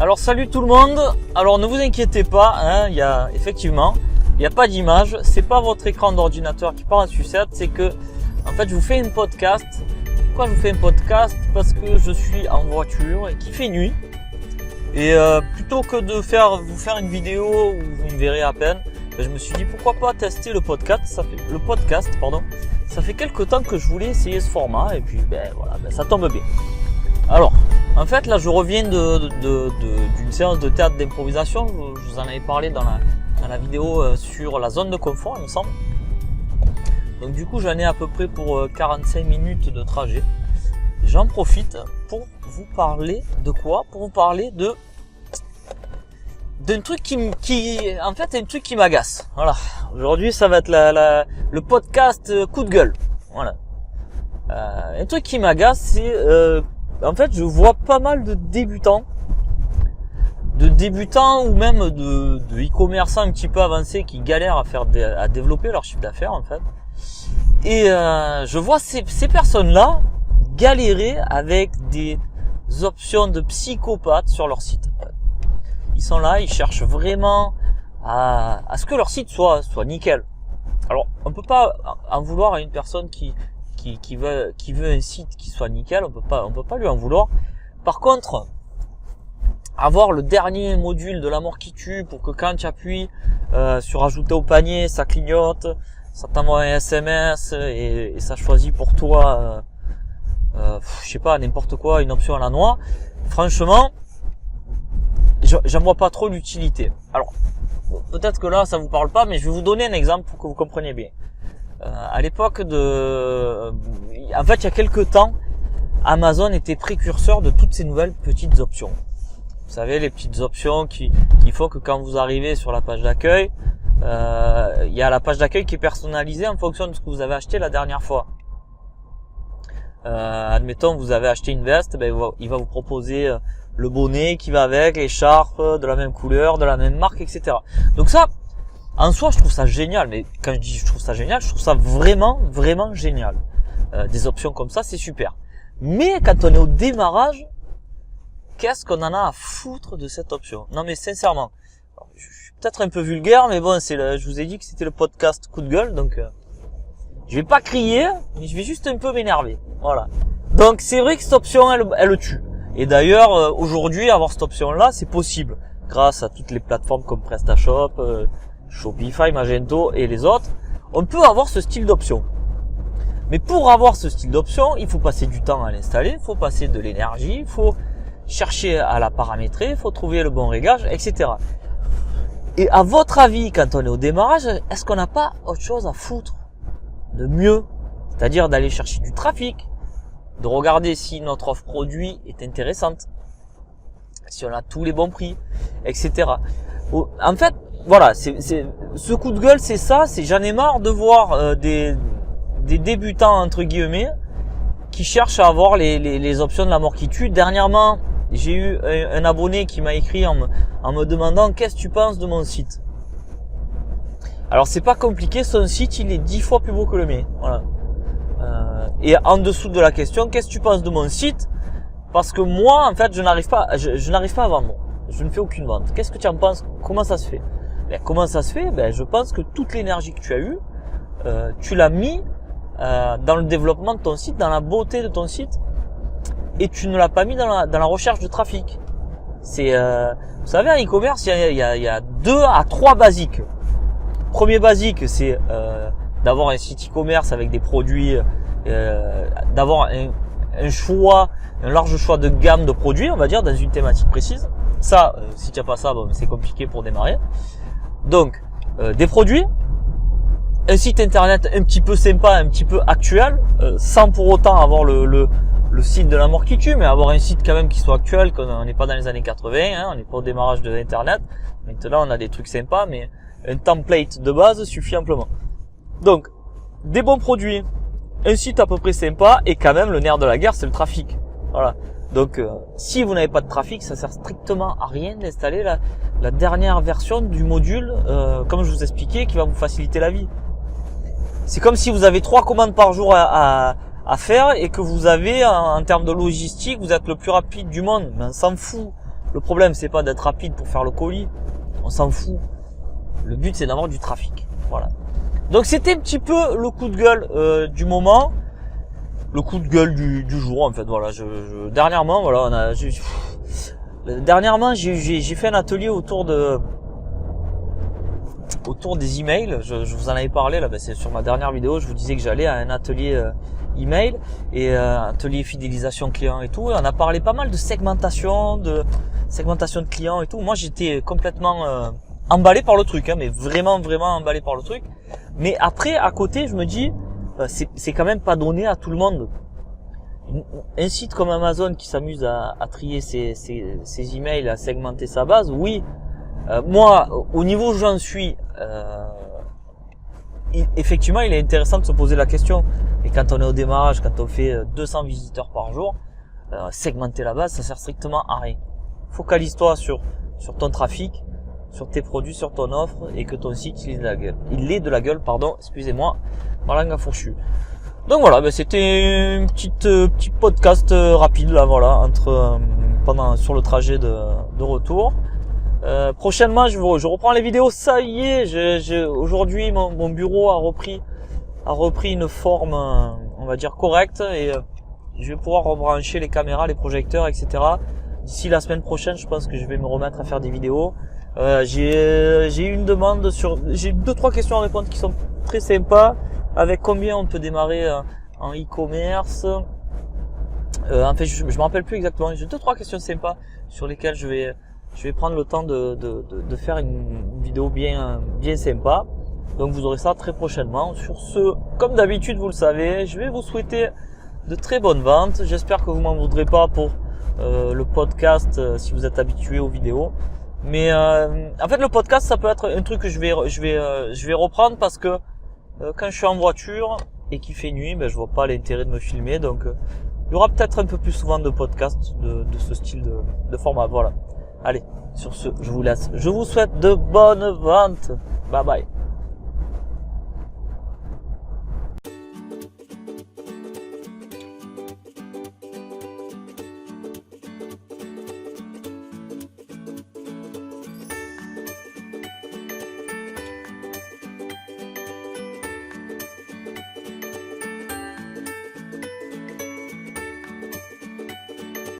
Alors salut tout le monde. Alors ne vous inquiétez pas, il y a pas d'image, c'est pas votre écran d'ordinateur qui part en sucette, c'est que en fait je vous fais un podcast. Pourquoi je vous fais un podcast? Parce que je suis en voiture et qu'il fait nuit. Et plutôt que de vous faire une vidéo où vous me verrez à peine, je me suis dit pourquoi pas tester le podcast. Ça fait quelques temps que je voulais essayer ce format et puis ça tombe bien. Alors, en fait, là, je reviens d'une séance de théâtre d'improvisation. Je vous en avais parlé dans la vidéo sur la zone de confort, il me semble. Donc, du coup, j'en ai à peu près pour 45 minutes de trajet. Et j'en profite pour vous parler de quoi? Pour vous parler d'un truc un truc qui m'agace. Voilà. Aujourd'hui, ça va être le podcast coup de gueule. Voilà. Un truc qui m'agace, c'est en fait, je vois pas mal de débutants ou même de e-commerçants un petit peu avancés qui galèrent à développer leur chiffre d'affaires en fait. Et je vois ces personnes-là galérer avec des options de psychopathes sur leur site. Ils sont là, ils cherchent vraiment à ce que leur site soit nickel. Alors, on peut pas en vouloir à une personne qui veut un site qui soit nickel, on peut pas lui en vouloir. Par contre, avoir le dernier module de la mort qui tue pour que quand tu appuies sur ajouter au panier, ça clignote, ça t'envoie un SMS et ça choisit pour toi je sais pas, n'importe quoi, une option à la noix. Franchement, j'en vois pas trop l'utilité. Alors, peut-être que là ça vous parle pas, mais je vais vous donner un exemple pour que vous compreniez bien. À l'époque il y a quelques temps, Amazon était précurseur de toutes ces nouvelles petites options. Vous savez, les petites options qui font que quand vous arrivez sur la page d'accueil, il y a la page d'accueil qui est personnalisée en fonction de ce que vous avez acheté la dernière fois. Admettons, vous avez acheté une veste, il va vous proposer le bonnet qui va avec, l'écharpe de la même couleur, de la même marque, etc. Donc ça, en soi, je trouve ça génial, mais quand je dis je trouve ça génial, je trouve ça vraiment, vraiment génial. Des options comme ça, c'est super. Mais quand on est au démarrage, qu'est-ce qu'on en a à foutre de cette option? Non mais sincèrement, je suis peut-être un peu vulgaire, mais bon, je vous ai dit que c'était le podcast coup de gueule, donc je vais pas crier, mais je vais juste un peu m'énerver. Voilà. Donc c'est vrai que cette option, elle tue. Et d'ailleurs, aujourd'hui, avoir cette option-là, c'est possible grâce à toutes les plateformes comme PrestaShop, Shopify, Magento et les autres. On peut avoir ce style d'option. Mais pour avoir ce style d'option, il faut passer du temps à l'installer, il faut passer de l'énergie, il faut chercher à la paramétrer, il faut trouver le bon réglage, etc. Et à votre avis, quand on est au démarrage, est-ce qu'on n'a pas autre chose à foutre de mieux? C'est-à-dire d'aller chercher du trafic, de regarder si notre offre produit est intéressante, si on a tous les bons prix, etc. En fait, voilà, ce coup de gueule, c'est ça, j'en ai marre de voir des débutants entre guillemets qui cherchent à avoir les options de la mort qui tue. Dernièrement, j'ai eu un abonné qui m'a écrit en me demandant qu'est-ce que tu penses de mon site. Alors c'est pas compliqué, son site il est 10 fois plus beau que le mien. Voilà. Et en dessous de la question, qu'est-ce que tu penses de mon site? Parce que moi, en fait, je n'arrive pas à vendre. Je ne fais aucune vente. Qu'est-ce que tu en penses? Comment ça se fait? Comment ça se fait? Je pense que toute l'énergie que tu as eue, tu l'as mis dans le développement de ton site, dans la beauté de ton site, et tu ne l'as pas mis dans la recherche de trafic. Vous savez, en e-commerce, il y a 2 à 3 basiques. Premier basique, c'est d'avoir un site e-commerce avec des produits, d'avoir un large choix de gamme de produits, on va dire, dans une thématique précise. Ça, si tu n'as pas ça, c'est compliqué pour démarrer. Donc, des produits, un site internet un petit peu sympa, un petit peu actuel, sans pour autant avoir le site de la mort qui tue, mais avoir un site quand même qui soit actuel, qu'on n'est pas dans les années 80, on n'est pas au démarrage de l'internet. Maintenant, on a des trucs sympas, mais un template de base suffit amplement. Donc, des bons produits, un site à peu près sympa, et quand même le nerf de la guerre, c'est le trafic. Voilà. Donc, si vous n'avez pas de trafic, ça sert strictement à rien d'installer la dernière version du module, comme je vous expliquais, qui va vous faciliter la vie. C'est comme si vous avez 3 commandes par jour à faire et que vous avez, en termes de logistique, vous êtes le plus rapide du monde. Mais on s'en fout. Le problème, c'est pas d'être rapide pour faire le colis. On s'en fout. Le but, c'est d'avoir du trafic. Voilà. Donc, c'était un petit peu le coup de gueule du moment. Le coup de gueule du jour, en fait. Voilà. Dernièrement, voilà, dernièrement, j'ai fait un atelier autour des emails. Je vous en avais parlé là, c'est sur ma dernière vidéo. Je vous disais que j'allais à un atelier email et atelier fidélisation client et tout. Et on a parlé pas mal de segmentation de clients et tout. Moi, j'étais complètement emballé par le truc, mais vraiment emballé par le truc. Mais après, à côté, je me dis, c'est quand même pas donné à tout le monde. Un site comme Amazon qui s'amuse à trier ses emails, à segmenter sa base, oui. Moi, au niveau où j'en suis, effectivement, il est intéressant de se poser la question. Et quand on est au démarrage, quand on fait 200 visiteurs par jour, segmenter la base, ça sert strictement à rien. Focalise-toi sur ton trafic, sur tes produits, sur ton offre, et que ton site il ait de la gueule, excusez-moi, ma langue a fourchu. Donc voilà, c'était une petite podcast rapide là, voilà, sur le trajet de retour. Prochainement, je reprends les vidéos. Ça y est, aujourd'hui, mon bureau a repris une forme, on va dire correcte, et je vais pouvoir rebrancher les caméras, les projecteurs, etc. D'ici la semaine prochaine, je pense que je vais me remettre à faire des vidéos. J'ai eu une demande j'ai 2-3 questions à répondre qui sont très sympas. Avec combien on peut démarrer en e-commerce. En fait, je me rappelle plus exactement. J'ai 2-3 questions sympas sur lesquelles je vais prendre le temps de faire une vidéo bien sympa. Donc vous aurez ça très prochainement. Sur ce, comme d'habitude, vous le savez, je vais vous souhaiter de très bonnes ventes. J'espère que vous m'en voudrez pas pour le podcast si vous êtes habitué aux vidéos. Mais en fait, le podcast, ça peut être un truc que je vais reprendre parce que quand je suis en voiture et qu'il fait nuit, je vois pas l'intérêt de me filmer. Donc il y aura peut-être un peu plus souvent de podcasts de ce style de format. Voilà. Allez, sur ce, je vous laisse. Je vous souhaite de bonnes ventes. Bye bye.